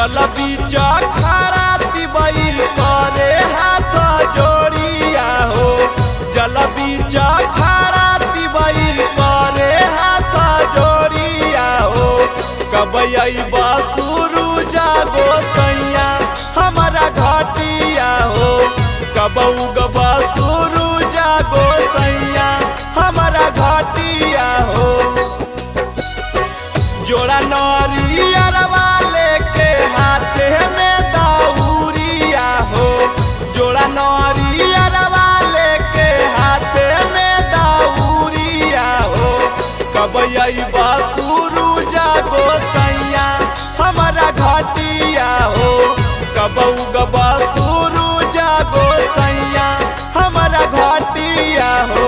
जल बीच खड़ा तिबई करे हाथ जोड़िया हो। जल बीच खड़ा तिबई करे हाथ जोड़िया हो। कब अइबा सूरज गोसैया हमारा घटिया हो। कब उगबा सूरज गोसैया हमारा घटिया हो। जोड़ा नरियरवा लेके हाथे में दौरिया हो। जोड़ा नरियरवा लेके हाथे में दौरिया हो। कब अइबा सूरज गोसैया हमारा घटिया हो। कब उगबा सूरज गोसैया हमारा घटिया हो।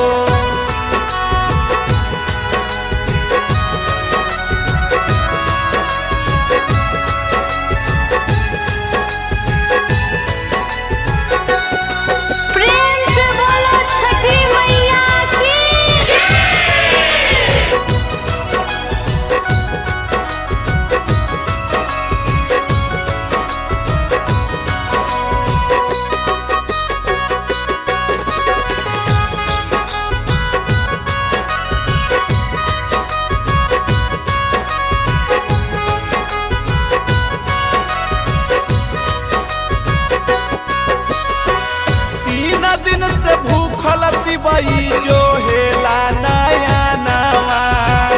दिन से भूखल तिबई जो हेला नया नवा।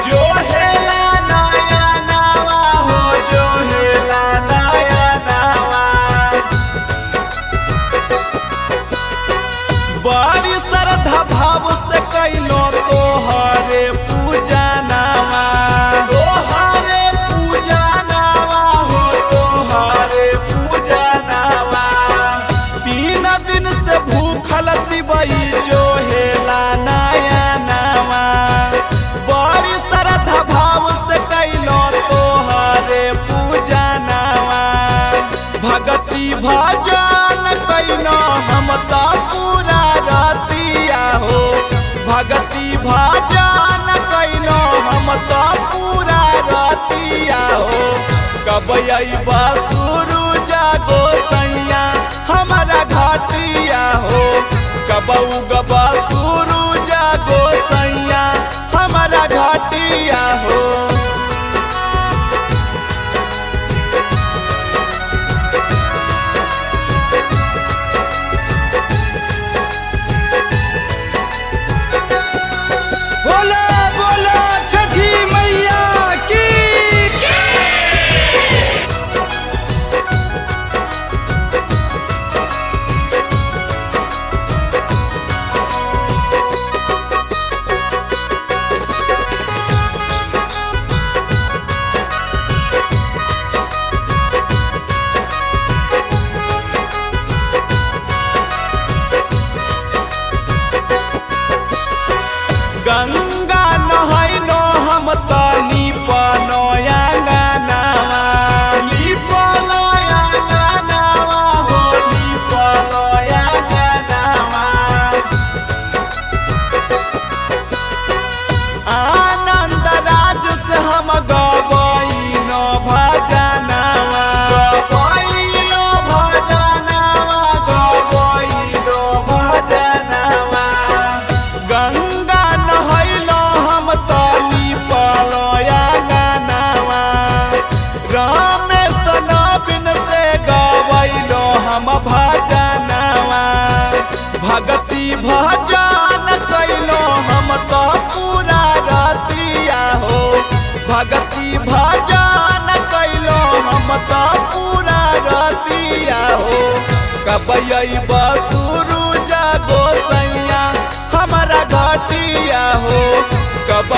जो हेला नया नवा हो। जो हेला नया नवा। बड़ी श्रद्धा भाव से कैलो तोहरे पूजा नवा। तोहरे पूजा नवा हो। तोहरे पूजा नवा। 3 दिन से भूखल तिबई जो हेला नया नवा। बड़ी श्रद्धा भाव से कैलो तोहरे पूजा नवा। भगति भजन कैलो हम तो पूरा रतिया हो। भगति भजन कैलो हम तो पूरा रतिया हो। कब अइबा सूरज गोसैया हमारा घटिया हो। कब उगबा सूरज गोसैया हमारा घटिया हो। बोलो बोलो छठी मैया की। गंगा नहैनो हम तनी पनया गानावा। लिपलया गानावा हो। लिपलया गानावा। आनंद राज से हम गबैनो भजनावा। गबैनो भजनावा। गबैनो भजनावा। गंगा नहैलो हम तनी पलया गानावा। रमेश नवीन से गबैलो हम भजनावा। भगति भजन कैलो हम तो पूरा रतिया हो। भगति भजन कैलो हम तो पूरा रतिया हो। कब अइबा सूरज गोसैया हमारा घटिया हो। कब